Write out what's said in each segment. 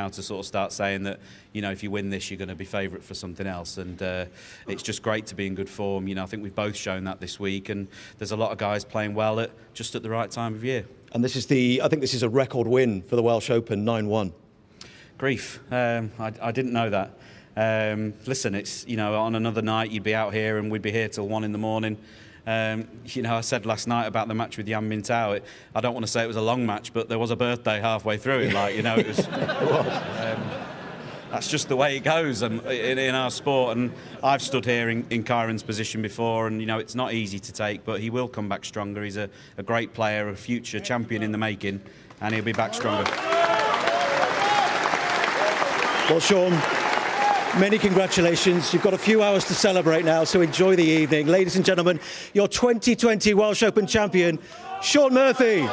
now to sort of start saying that, you know, if you win this, you're going to be favourite for something else. And it's just great to be in good form. You know, I think we've both shown that this week, and there's a lot of guys playing well just at the right time of year. And this is I think this is a record win for the Welsh Open, 9-1. Grief. I didn't know that. Listen, it's, you know, on another night you'd be out here and we'd be here till 1 in the morning. You know, I said last night about the match with Yan Mintao. I don't want to say it was a long match, but there was a birthday halfway through it. Like, you know, it was. That's just the way it goes in our sport. And I've stood here in Kyron's position before, and you know, it's not easy to take, but he will come back stronger. He's a great player, a future champion in the making, and he'll be back stronger. Well, Shaun, many congratulations. You've got a few hours to celebrate now, so enjoy the evening. Ladies and gentlemen, your 2020 Welsh Open champion, Shaun Murphy.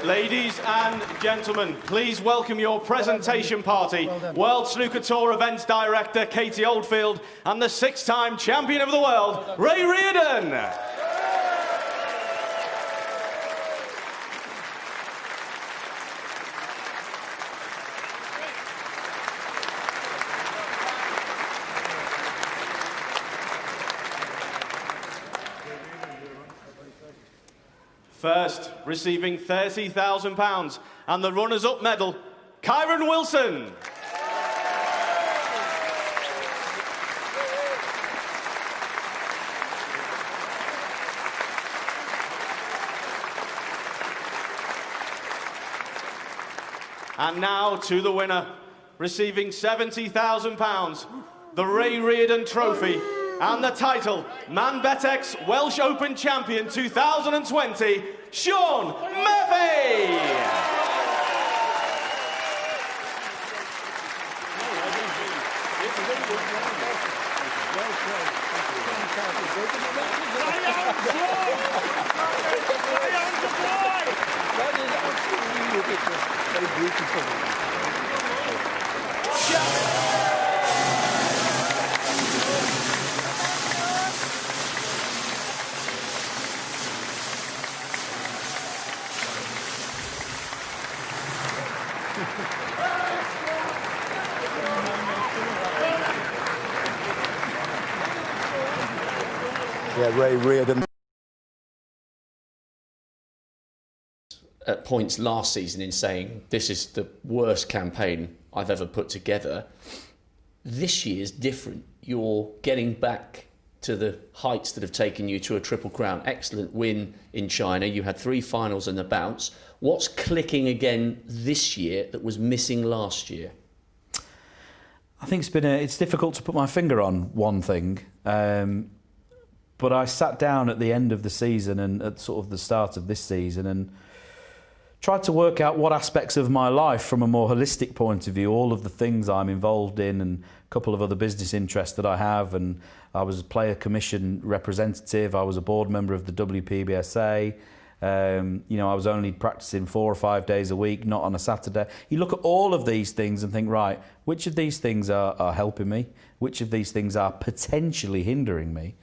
Ladies and gentlemen, please welcome your presentation party, World Snooker Tour Events Director Katie Oldfield and the 6-time champion of the world, Ray Reardon. First, receiving £30,000 and the runners-up medal, Kyron Wilson. And now to the winner, receiving £70,000, the Ray Reardon Trophy, and the title, Manbetex Welsh Open Champion 2020, Shaun Murphy! Yeah, Ray Reardon. At points last season in saying this is the worst campaign I've ever put together. This year's different. You're getting back to the heights that have taken you to a Triple Crown. Excellent win in China. You had 3 finals and a bounce. What's clicking again this year that was missing last year? I think it's difficult to put my finger on one thing. But I sat down at the end of the season and at sort of the start of this season and tried to work out what aspects of my life from a more holistic point of view, all of the things I'm involved in and a couple of other business interests that I have. And I was a player commission representative. I was a board member of the WPBSA. You know, I was only practicing 4 or 5 days a week, not on a Saturday. You look at all of these things and think, right, which of these things are helping me? Which of these things are potentially hindering me?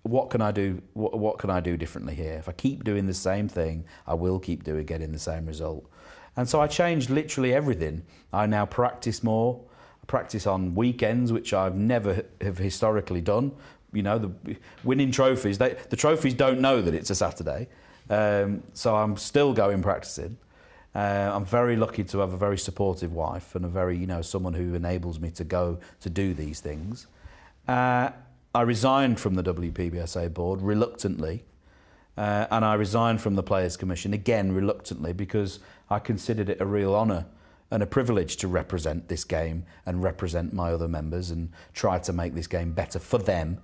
What can I do? What can I do differently here? If I keep doing the same thing, I will keep getting the same result. And so I changed literally everything. I now practice more. I practice on weekends, which I've never have historically done. You know, the winning trophies. The trophies don't know that it's a Saturday, so I'm still going practicing. I'm very lucky to have a very supportive wife and a very, you know, someone who enables me to go to do these things. I resigned from the WPBSA board reluctantly, and I resigned from the Players Commission again reluctantly because I considered it a real honour and a privilege to represent this game and represent my other members and try to make this game better for them.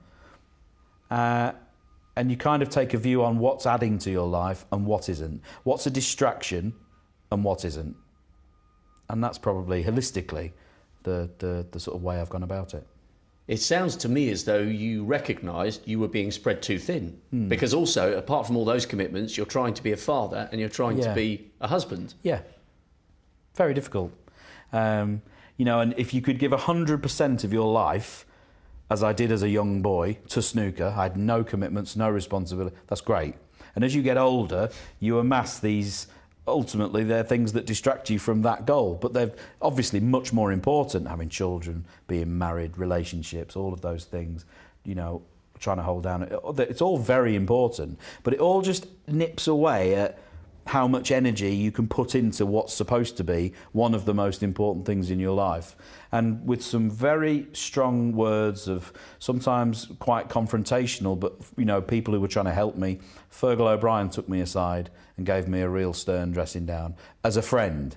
And you kind of take a view on what's adding to your life and what isn't, what's a distraction and what isn't. And that's probably holistically the sort of way I've gone about it. It sounds to me as though you recognised you were being spread too thin. Because also, apart from all those commitments, you're trying to be a father and you're trying to be a husband. Yeah, very difficult. You know, and if you could give 100% of your life as I did as a young boy to snooker. I had no commitments, no responsibility. That's great. And as you get older, you amass these, ultimately they're things that distract you from that goal, but they're obviously much more important, having children, being married, relationships, all of those things, you know, trying to hold down. It's all very important, but it all just nips away at how much energy you can put into what's supposed to be one of the most important things in your life. And with some very strong words of sometimes quite confrontational, but you know, people who were trying to help me. Fergal O'Brien took me aside and gave me a real stern dressing down as a friend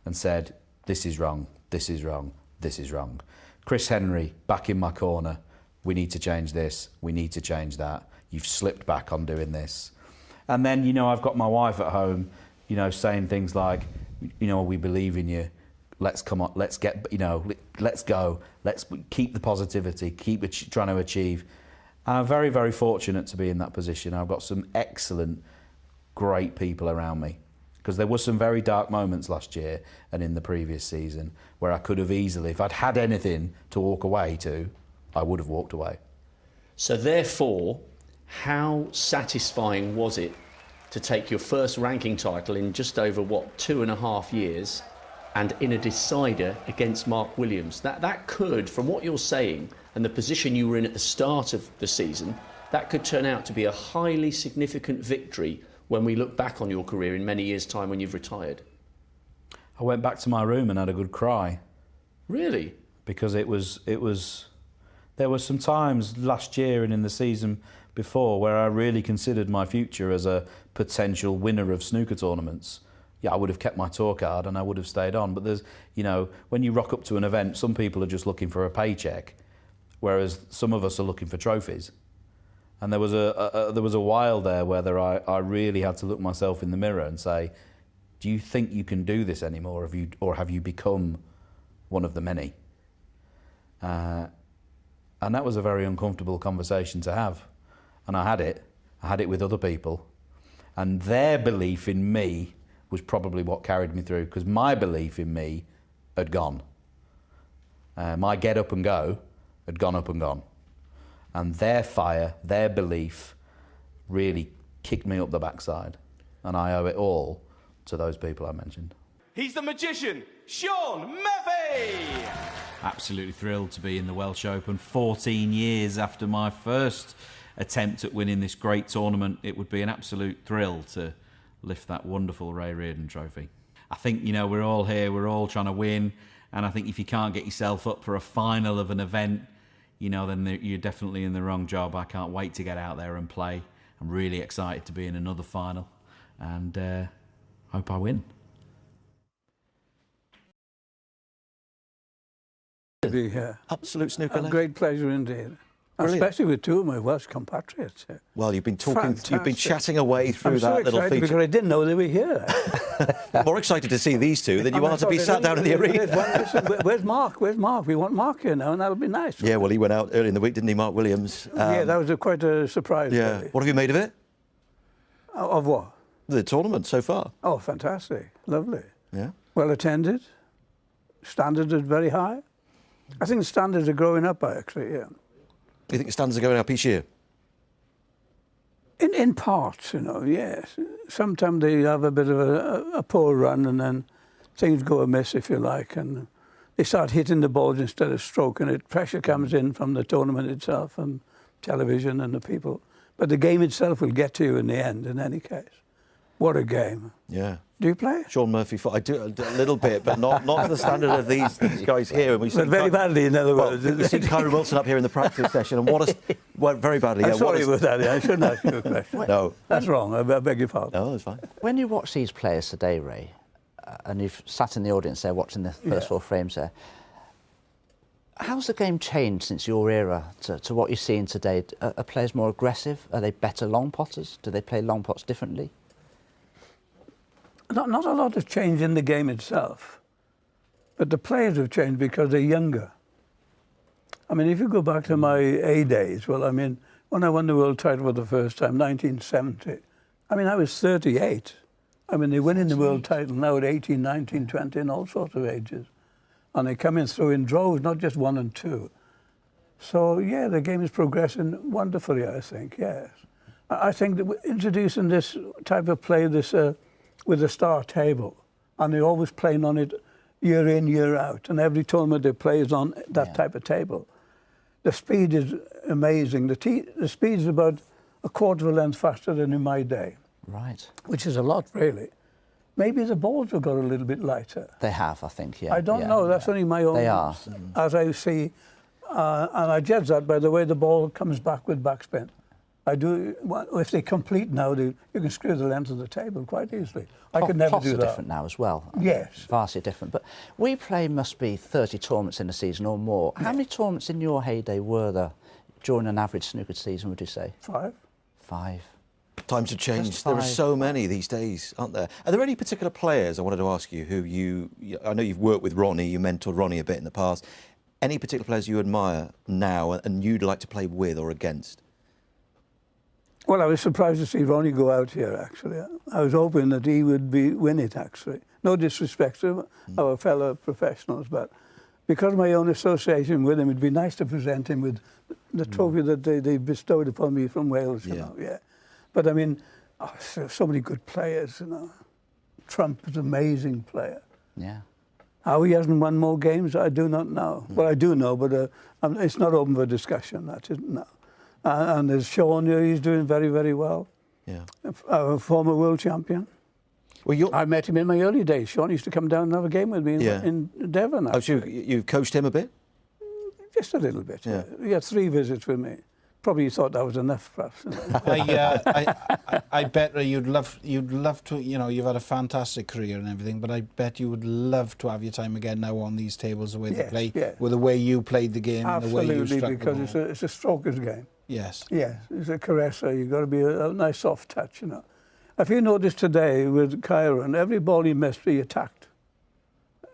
and said, this is wrong, this is wrong, this is wrong. Chris Henry back in my corner. We need to change this, we need to change that. You've slipped back on doing this. And then, you know, I've got my wife at home, you know, saying things like, you know, we believe in you. Let's come on, let's get, you know, let's go. Let's keep the positivity, keep trying to achieve. And I'm very, very fortunate to be in that position. I've got some excellent, great people around me. Because there were some very dark moments last year and in the previous season where I could have easily, if I'd had anything to walk away to, I would have walked away. So therefore, how satisfying was it to take your first ranking title in just over, what, 2.5 years, and in a decider against Mark Williams? That could, from what you're saying and the position you were in at the start of the season, that could turn out to be a highly significant victory when we look back on your career in many years' time when you've retired. I went back to my room and had a good cry. Really? Because it was there were some times last year and in the season before where I really considered my future as a potential winner of snooker tournaments. Yeah, I would have kept my tour card and I would have stayed on. But there's, you know, when you rock up to an event, some people are just looking for a paycheck, whereas some of us are looking for trophies. And there was a while there where I really had to look myself in the mirror and say, do you think you can do this anymore? Or have you become one of the many? And that was a very uncomfortable conversation to have. And I had it with other people. And their belief in me was probably what carried me through, because my belief in me had gone. My get up and go had gone up and gone. And their fire, their belief really kicked me up the backside. And I owe it all to those people I mentioned. He's the magician, Shaun Murphy! Absolutely thrilled to be in the Welsh Open 14 years after my first attempt at winning this great tournament. It would be an absolute thrill to lift that wonderful Ray Reardon trophy. I think, you know, we're all here, we're all trying to win, and I think if you can't get yourself up for a final of an event, you know, then you're definitely in the wrong job. I can't wait to get out there and play. I'm really excited to be in another final, and hope I win. To be here. Absolute snooker. A great pleasure indeed. Brilliant. Especially with two of my Welsh compatriots. Well, you've been talking, Fantastic. you've been chatting away through I'm that so little excited feature. because I didn't know they were here. More excited to see these two than you are to be sat down in the arena. Where's Mark? Where's Mark? We want Mark here now, and that'll be nice. Yeah, well, he went out early in the week, didn't he, Mark Williams? Yeah, that was quite a surprise. Yeah. Really. What have you made of it? Of what? The tournament so far. Oh, fantastic. Lovely. Yeah. Well attended. Standards are very high. I think the standards are growing up, actually, yeah. Do you think standards are going up each year? In parts, you know, yes. Sometimes they have a bit of a poor run and then things go amiss, if you like, and they start hitting the balls instead of stroking it. Pressure comes in from the tournament itself and television and the people. But the game itself will get to you in the end, in any case. What a game. Yeah. Do you play? Shaun Murphy, I do a little bit, but not to the standard of these guys here. And we But very badly, in other words. Well, you see Kyrie Wilson up here in the practice session, and very badly. I'm Yeah, sorry about that. I shouldn't ask you a question. No. That's wrong. I beg your pardon. No, that's fine. When you watch these players today, Ray, and you've sat in the audience there watching the first four frames there, how's the game changed since your era to what you're seeing today? Are players more aggressive? Are they better long potters? Do they play long pots differently? Not a lot has changed in the game itself, but the players have changed because they're younger. I mean, if you go back to my A days, well, I mean, when I won the world title for the first time, 1970, I mean, I was 38. I mean, they're winning the world title now at 18, 19, 20, and all sorts of ages. And they're coming through in droves, not just one and two. So, yeah, the game is progressing wonderfully, I think, yes. I think that introducing this type of play, this with the star table, and they're always playing on it year in, year out, and every tournament they play is on that type of table. The speed is amazing. The speed is about a quarter of a length faster than in my day. Right. Which is a lot, really. Maybe the balls have got a little bit lighter. They have, I think, yeah. I don't know. That's only my own... They are. As I see, and I judge that by the way the ball comes back with backspin. I do. If they complete now, you can screw the length of the table quite easily. I could never do that. Plots are different now as well. Yes. Vastly different. But we play must be 30 tournaments in a season or more. How many tournaments in your heyday were there during an average snooker season, would you say? 5. 5. Times have changed. There are so many these days, aren't there? Are there any particular players, I wanted to ask you, who I know you've worked with Ronnie, you mentored Ronnie a bit in the past. Any particular players you admire now and you'd like to play with or against? Well, I was surprised to see Ronnie go out here, actually. I was hoping that he would win it, actually. No disrespect to our fellow professionals, but because of my own association with him, it'd be nice to present him with the trophy that they bestowed upon me from Wales, you know, yeah. But, I mean, so many good players, you know. Trump is an amazing player. Yeah. How he hasn't won more games, I do not know. Well, I do know, but it's not open for discussion, that isn't, no. And there's Sean here, he's doing very, very well. Yeah. A former world champion. Well, I met him in my early days. Sean used to come down and have a game with me in Devon. Oh, so you've coached him a bit? Just a little bit. Yeah. He had 3 visits with me. Probably thought that was enough, perhaps. I bet you'd love to. You know, you've had a fantastic career and everything, but I bet you would love to have your time again now on these tables, the way they play, with the way you played the game, and the way you struck because the ball. it's a stroker's game. Yes. Yes, it's a caresser. You've got to be a nice soft touch, you know. If you notice today with Kyron, every ball he missed, he attacked.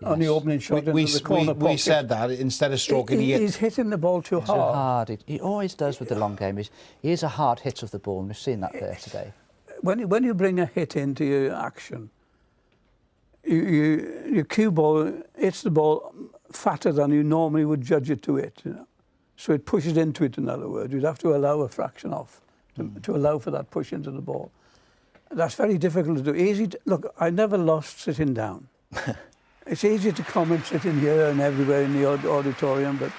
On the opening shot into the corner pocket. We said that instead of stroking, he's hitting the ball too hard. He always does with the long game. He is a hard hitter of the ball, and we've seen that there today. When you bring a hit into your action, your cue ball hits the ball fatter than you normally would judge it to hit, you know. So it pushes into it, in other words. You'd have to allow a fraction off to allow for that push into the ball. That's very difficult to do. Look, I never lost sitting down. It's easy to comment sitting here and everywhere in the auditorium, but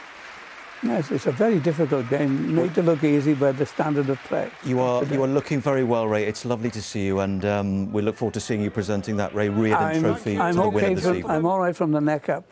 yes, it's a very difficult game, made to look easy by the standard of play. You are looking very well, Ray. It's lovely to see you, and we look forward to seeing you presenting that Ray Reardon Trophy to the winner this evening. I'm all right from the neck up.